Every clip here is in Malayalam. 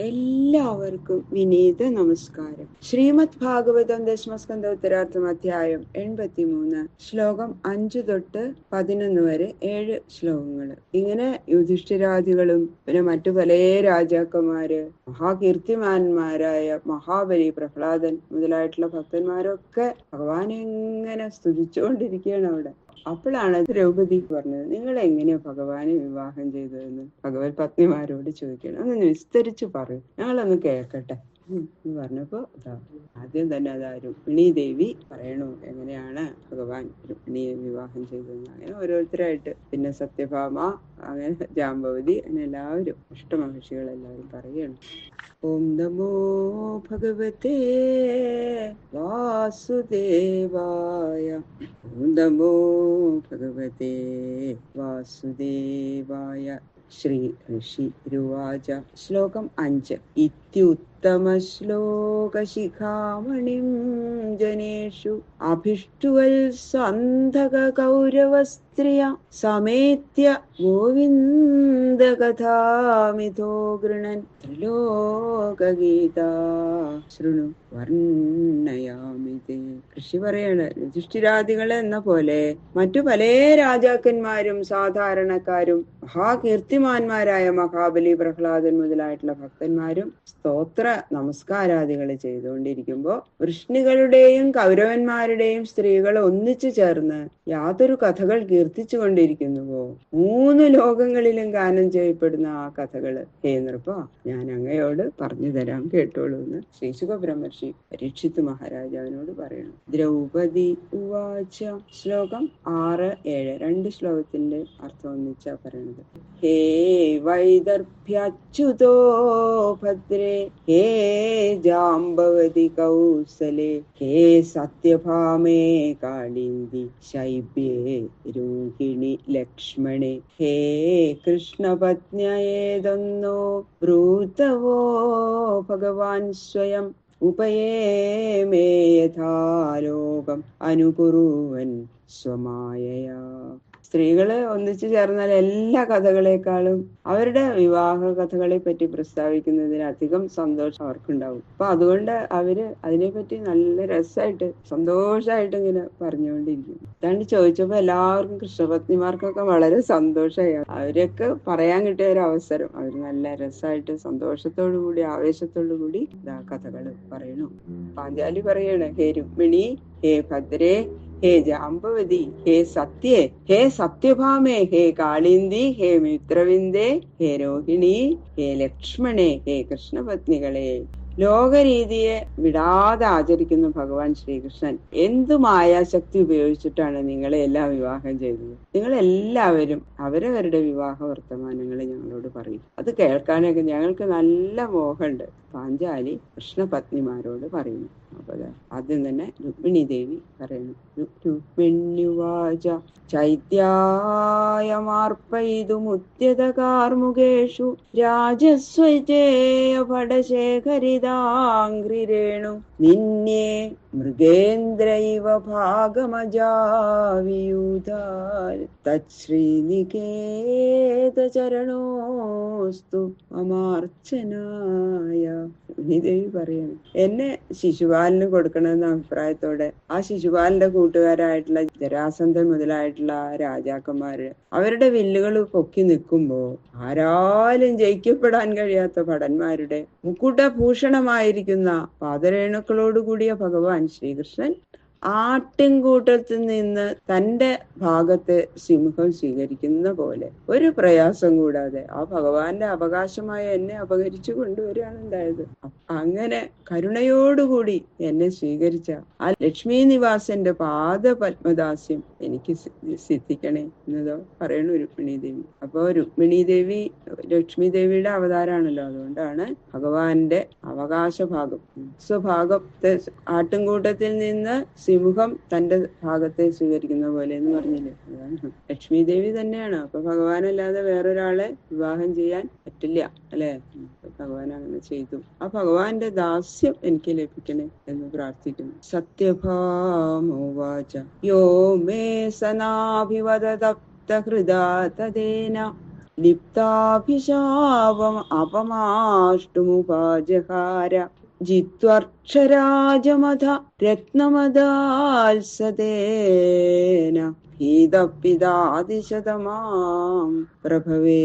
എല്ലാവർക്കും വിനീത നമസ്കാരം. ശ്രീമദ് ഭാഗവതം ദശമസ്കന്ധ ഉത്തരാർത്ഥം അധ്യായം 83 ശ്ലോകം 5 തൊട്ട് 11 വരെ 7 ശ്ലോകങ്ങള്. ഇങ്ങനെ യുധിഷ്ഠിരാദികളും പിന്നെ മറ്റു പല രാജാക്കന്മാര്, മഹാകീർത്തിമാന്മാരായ മഹാബലി, പ്രഹ്ലാദൻ മുതലായിട്ടുള്ള ഭക്തന്മാരൊക്കെ ഭഗവാനെ എങ്ങനെ സ്തുതിച്ചുകൊണ്ടിരിക്കുകയാണ് അവിടെ. അപ്പോഴാണ് ദ്രൗപദി പറഞ്ഞത്, നിങ്ങൾ എങ്ങനെയാ ഭഗവാനെ വിവാഹം ചെയ്തതെന്ന് ഭഗവത് പത്നിമാരോട് ചോദിക്കണം. ഒന്ന് വിസ്തരിച്ച് പറയും, ഞങ്ങളൊന്ന് കേൾക്കട്ടെ എന്ന് പറഞ്ഞപ്പോ ആദ്യം തന്നെ രുക്മിണി ദേവി പറയണു എങ്ങനെയാണ് ഭഗവാൻ രുക്മിണിയെ വിവാഹം ചെയ്തതെന്ന്. അങ്ങനെ ഓരോരുത്തരായിട്ട്, പിന്നെ സത്യഭാമ, അങ്ങനെ ജാമ്പവതി, അങ്ങനെ എല്ലാവരും അഷ്ടമഹർഷികളെല്ലാവരും പറയണം. ഓം നമോ ഭഗവതേ വാസുദേവായ. ഓം നമോ ഭഗവതേ വാസുദേവായ. ശ്രീ ഋഷി രുവാച. ശ്ലോകം 5. ഇത്യുത്തമശ്ലോകശിഖാമണിം ജനേഷു അഭിഷ്ടുവത്സന്ധക കൗരവസ്ത്രിയ സമേത്യ ഗോവിന്ദകഥാമിഥോ ഗൃണൻ ത്രിലോകഗീതാ ശൃണു വർണ്ണയാമിതേ. ഋഷി പറയാണ്, യുധിഷ്ഠിരാദികളെ എന്ന പോലെ മറ്റു പല രാജാക്കന്മാരും സാധാരണക്കാരും മഹാകീർത്തിമാന്മാരായ മഹാബലി, പ്രഹ്ലാദൻ മുതലായിട്ടുള്ള ഭക്തന്മാരും സ്തോത്ര നമസ്കാരാദികൾ ചെയ്തുകൊണ്ടിരിക്കുമ്പോ വൃഷ്ണികളുടെയും കൗരവന്മാരുടെയും സ്ത്രീകൾ ഒന്നിച്ചു ചേർന്ന് യാതൊരു കഥകൾ കീർത്തിച്ചു കൊണ്ടിരിക്കുന്നുവോ, 3 ലോകങ്ങളിലും ഗാനം ചെയ്യപ്പെടുന്ന ആ കഥകള് ഹേ നൃപ, ഞാൻ അങ്ങയോട് പറഞ്ഞു തരാം, കേട്ടോളൂ എന്ന് ശ്രീ സുഖബ്രഹ്മർഷി പരീക്ഷിത് മഹാരാജാവിനോട് പറയണം. ദ്രൗപദി ഉവാച. ശ്ലോകം 6, 7 2 ശ്ലോകത്തിന്റെ അർത്ഥം ഒന്നിച്ചാ പറയണത്. ഹേ വൈദർഭ്യച്യുതോ ഭദ്രേ, ഹേ ജാംബവതി കൗസലേ, ഹേ സത്യഭാമേ കാളിന്ദി ശൈബ്യേ രോഹിണി ലക്ഷ്മണേ, ഹേ കൃഷ്ണപത്ന്യേതൊന്നോ ബ്രൂതവോ ഭഗവാൻ സ്വയം ഉപയേമേ യഥാലോകം അനുകുറുവൻ സ്വമായയാ. സ്ത്രീകള് ഒന്നിച്ചു ചേർന്നാൽ എല്ലാ കഥകളെക്കാളും അവരുടെ വിവാഹ കഥകളെ പറ്റി പ്രസ്താവിക്കുന്നതിന് അധികം സന്തോഷം അവർക്കുണ്ടാവും. അപ്പൊ അതുകൊണ്ട് അവര് അതിനെപ്പറ്റി നല്ല രസമായിട്ട് സന്തോഷമായിട്ട് ഇങ്ങനെ പറഞ്ഞുകൊണ്ടിരിക്കും. അതാണ്ട് ചോദിച്ചപ്പോ എല്ലാവർക്കും, കൃഷ്ണപത്നിമാർക്കൊക്കെ വളരെ സന്തോഷമായി. അവരൊക്കെ പറയാൻ കിട്ടിയ ഒരു അവസരം. അവര് നല്ല രസമായിട്ട് സന്തോഷത്തോടു കൂടി, ആവേശത്തോടു കൂടി കഥകള് പറയണു. പാഞ്ചാലി പറയണ, ഹേ രുക്മിണി, ഹേ ഭദ്രേ, ഹേ ജാംബവതി, ഹേ സത്യേ, ഹേ സത്യഭാമേ, ഹേ കാളിന്ദി, ഹേ മിത്രവിന്ദേ, ഹേ രോഹിണി, ഹേ ലക്ഷ്മണേ, ഹേ കൃഷ്ണപത്നികളെ. ലോകരീതിയെ വിടാതെ ആചരിക്കുന്ന ഭഗവാൻ ശ്രീകൃഷ്ണൻ എന്തു മായാശക്തി ഉപയോഗിച്ചിട്ടാണ് നിങ്ങളെ എല്ലാം വിവാഹം ചെയ്തത്? നിങ്ങളെല്ലാവരും അവരവരുടെ വിവാഹ വർത്തമാനങ്ങൾ ഞങ്ങളോട് പറയും. അത് കേൾക്കാനൊക്കെ ഞങ്ങൾക്ക് നല്ല മോഹമുണ്ട്. പാഞ്ചാലി കൃഷ്ണപത്നിമാരോട് പറയുന്നു. അപ്പൊ ആദ്യം തന്നെ രുക്മിണി ദേവി പറയുന്നു. രുക്മിണ്യുവാച. ചൈത്യായമാർപ്പയിതുമുദ്യത കാർമുകേഷു രാജസ്വജേയ ഭടശേഖരിതാംഘ്രിരേണു നിന്യേ മൃഗേന്ദ്രൈവ ഭാഗമജാവിയൂതാൽ തശ്രീനികേത ചരണോസ്തു മമാർച്ചനായ. ദേവി പറയണം, എന്നെ ശിശുപാലന് കൊടുക്കണമെന്ന അഭിപ്രായത്തോടെ ആ ശിശുപാലന്റെ കൂട്ടുകാരായിട്ടുള്ള ജരാസന്ധൻ മുതലായിട്ടുള്ള രാജാക്കന്മാര് അവരുടെ വില്ലുകൾ പൊക്കി നിൽക്കുമ്പോ ആരാലും ജയിക്കപ്പെടാൻ കഴിയാത്ത ഭടന്മാരുടെ മുക്കുട്ടഭൂഷണമായിരിക്കുന്ന പാദരേണുക്കളോടുകൂടിയ ഭഗവാൻ ശ്രീകൃഷ്ണൻ ആട്ടിൻകൂട്ടത്തിൽ നിന്ന് തന്റെ ഭാഗത്തെ സിംഹം സ്വീകരിക്കുന്ന പോലെ ഒരു പ്രയാസം കൂടാതെ ആ ഭഗവാന്റെ അവകാശമായ എന്നെ അപഹരിച്ചു കൊണ്ടുവരികയാണ് ഉണ്ടായത്. അങ്ങനെ കരുണയോടുകൂടി എന്നെ സ്വീകരിച്ച ആ ലക്ഷ്മി നിവാസന്റെ പാദപത്മദാസ്യം എനിക്ക് സിദ്ധിക്കണേ എന്നതോ പറയണു രുക്മിണി ദേവി. അപ്പോ രുക്മിണി ദേവി ലക്ഷ്മി ദേവിയുടെ അവതാരാണല്ലോ, അതുകൊണ്ടാണ് ഭഗവാന്റെ അവകാശ ഭാഗം, സ്വഭാഗത്തെ ആട്ടിൻകൂട്ടത്തിൽ നിന്ന് സിംഹം തന്റെ ഭാഗത്തെ സ്വീകരിക്കുന്ന പോലെ എന്ന് പറഞ്ഞില്ലേ, അതാണ് ലക്ഷ്മി ദേവി തന്നെയാണ്. അപ്പൊ ഭഗവാനല്ലാതെ വേറൊരാളെ വിവാഹം ചെയ്യാൻ പറ്റില്ല അല്ലെ? ഭഗവാൻ അങ്ങനെ ചെയ്തു. ആ ഭഗവാന്റെ ദാസ്യം എനിക്ക് ലഭിക്കണേ എന്ന് പ്രാർത്ഥിക്കുന്നു. സത്യഭാമോവാച. യോ മേ സനാഭിവദ തപ്ത ഹൃദാ തദേന ലിപ്താഭിശാപം അപമാഷ്ടുമുപാജഹാര ജിത്വർക്ഷരാജമഥ രത്നമദാത്സതേന ഭീതപിതാതിശതമാം പ്രഭവേ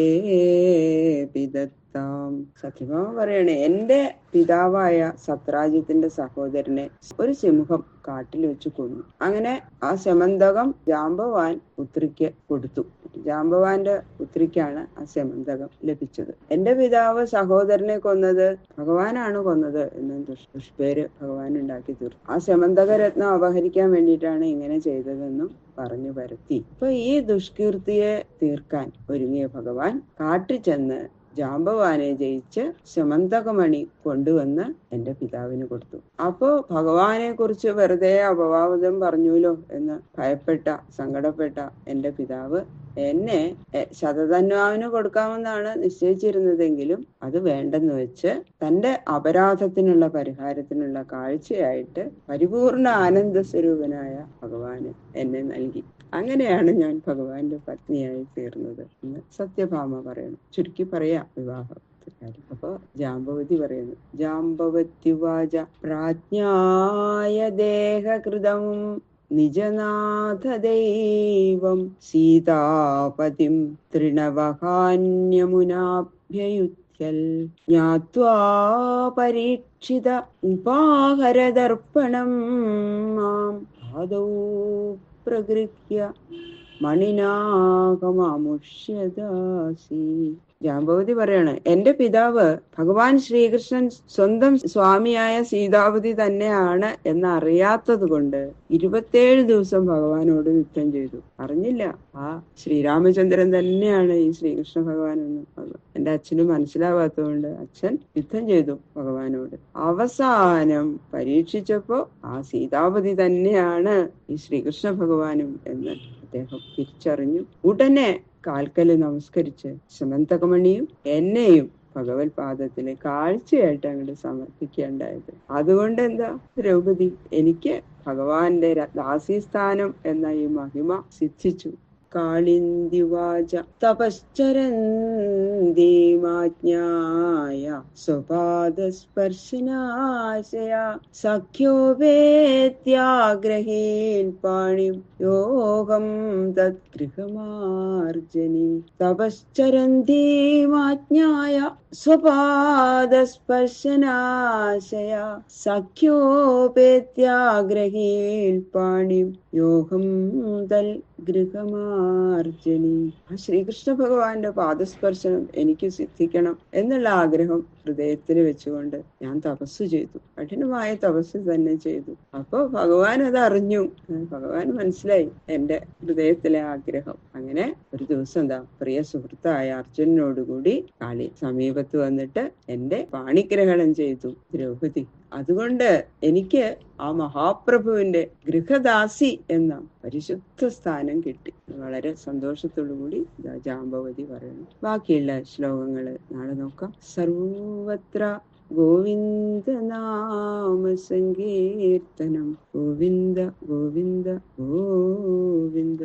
പിതത്താം. സത്യഭാമ പറയണേ, എന്റെ പിതാവായ സത്രാജിത്തിന്റെ സഹോദരനെ ഒരു സിംഹം കാട്ടിൽ വെച്ച് കൊന്നു. അങ്ങനെ ആ ശമന്തകം ജാമ്പവാൻ പുത്രിക്ക് കൊടുത്തു. ജാമ്പവാന്റെ പുത്രിക്കാണ് ആ ശമന്തകം ലഭിച്ചത്. എന്റെ പിതാവ് സഹോദരനെ കൊന്നത് ഭഗവാനാണ് കൊന്നത് എന്ന് ദുഷ്പേര് ഭഗവാൻ ഉണ്ടാക്കി തീർത്തു. ആ ശമന്തക രത്നം അപഹരിക്കാൻ വേണ്ടിയിട്ടാണ് ഇങ്ങനെ ചെയ്തതെന്നും പറഞ്ഞു പരത്തി. ഇപ്പൊ ഈ ദുഷ്കീർത്തിയെ തീർക്കാൻ ഒരുങ്ങിയ ഭഗവാൻ കാട്ടിൽ ചെന്ന് ജാമ്പവാനെ ജയിച്ച് ശമന്തകമണി കൊണ്ടുവന്ന് എന്റെ പിതാവിന് കൊടുത്തു. അപ്പോ ഭഗവാനെ കുറിച്ച് വെറുതെ അപവാദം പറഞ്ഞുല്ലോ എന്ന് ഭയപ്പെട്ട സങ്കടപ്പെട്ട എന്റെ പിതാവ് എന്നെ ശതധന്വാവിന് കൊടുക്കാമെന്നാണ് നിശ്ചയിച്ചിരുന്നതെങ്കിലും അത് വേണ്ടെന്ന് വെച്ച് തന്റെ അപരാധത്തിനുള്ള പരിഹാരത്തിനുള്ള കാഴ്ചയായിട്ട് പരിപൂർണ ആനന്ദ സ്വരൂപനായ ഭഗവാന് എന്നെ നൽകി. അങ്ങനെയാണ് ഞാൻ ഭഗവാന്റെ പത്നിയായി തീർന്നത് എന്ന് സത്യഭാമ പറയണം. ചുരുക്കി പറയാം വിവാഹം. അപ്പൊ ജാമ്പവതി പറയുന്നു, ജാമ്പവത്യുവാച പ്രാജ്ഞായ ദേഹകൃതം നിജനാഥദൈവം സീതാപതിം തൃണവഹാന്യമുനാഭ്യയുധ്യൽ ജ്ഞാത്വാ പരീക്ഷിത ഉപാഹരദർപ്പണം മാം ആദൗ പ്രഗൃഹ്യ മണിനാകമാമുഷ്യദാസി. ജാമ്പവതി പറയാണ്, എന്റെ പിതാവ് ഭഗവാൻ ശ്രീകൃഷ്ണൻ സ്വന്തം സ്വാമിയായ സീതാപതി തന്നെയാണ് എന്നറിയാത്തത് കൊണ്ട് 27 ദിവസം ഭഗവാനോട് യുദ്ധം ചെയ്തു. അറിഞ്ഞില്ല ആ ശ്രീരാമചന്ദ്രൻ തന്നെയാണ് ഈ ശ്രീകൃഷ്ണ ഭഗവാൻ എന്ന്. എന്റെ അച്ഛന് മനസ്സിലാവാത്തതുകൊണ്ട് അച്ഛൻ യുദ്ധം ചെയ്തു ഭഗവാനോട്. അവസാനം പരീക്ഷിച്ചപ്പോ ആ സീതാപതി തന്നെയാണ് ഈ ശ്രീകൃഷ്ണ ഭഗവാനും എന്ന് അദ്ദേഹം തിരിച്ചറിഞ്ഞു. ഉടനെ കാൽക്കല് നമസ്കരിച്ച് ശമന്തകമണിയും എന്നെയും ഭഗവത് പാദത്തിന് കാഴ്ചയായിട്ട് അങ്ങോട്ട് സമർപ്പിക്കേണ്ടായത്. അതുകൊണ്ട് എന്താ ദ്രൗപദി, എനിക്ക് ഭഗവാന്റെ ദാസീസ്ഥാനം എന്ന ഈ മഹിമ സിദ്ധിച്ചു. കാളിന്ദിവാച തപശ്ചരന്തിമാജ്ഞായ സ്വപാദസ്പർശനാശയ സഖ്യോപേത്യാഗ്രഹീൻ പാണിം യോഗം തദ്ഗൃഹമാർജനി. തപശ്ചരന്തിമാജ്ഞായ സ്വപാദസ്പർശനാശയ സഖ്യോപേത്യാഗ്രഹീൻ പാണിം യോഗം തൽ ഗൃഹമാർജനി. ആ ശ്രീകൃഷ്ണ ഭഗവാന്റെ പാദസ്പർശനം എനിക്ക് സിദ്ധിക്കണം എന്നുള്ള ആഗ്രഹം ഹൃദയത്തിൽ വെച്ചുകൊണ്ട് ഞാൻ തപസ് ചെയ്തു. കഠിനമായ തപസ് തന്നെ ചെയ്തു. അപ്പൊ ഭഗവാൻ അത് അറിഞ്ഞു. ഭഗവാൻ മനസ്സിലായി എന്റെ ഹൃദയത്തിലെ ആഗ്രഹം. അങ്ങനെ ഒരു ദിവസം എന്താ പ്രിയ സുഹൃത്തായ അർജുനനോടുകൂടി കാളി സമീപത്ത് വന്നിട്ട് എന്റെ പാണിഗ്രഹണം ചെയ്തു ദ്രൗപദി. അതുകൊണ്ട് എനിക്ക് ആ മഹാപ്രഭുവിന്റെ ഗൃഹദാസി എന്ന പരിശുദ്ധ സ്ഥാനം കിട്ടി. വളരെ സന്തോഷത്തോടു കൂടി ജാമ്പവതി പറയുന്നു. ബാക്കിയുള്ള ശ്ലോകങ്ങള് നാളെ നോക്കാം. സർവത്ര ഗോവിന്ദ നാമ സങ്കീർത്തനം. ഗോവിന്ദ ഗോവിന്ദ ഗോവിന്ദ.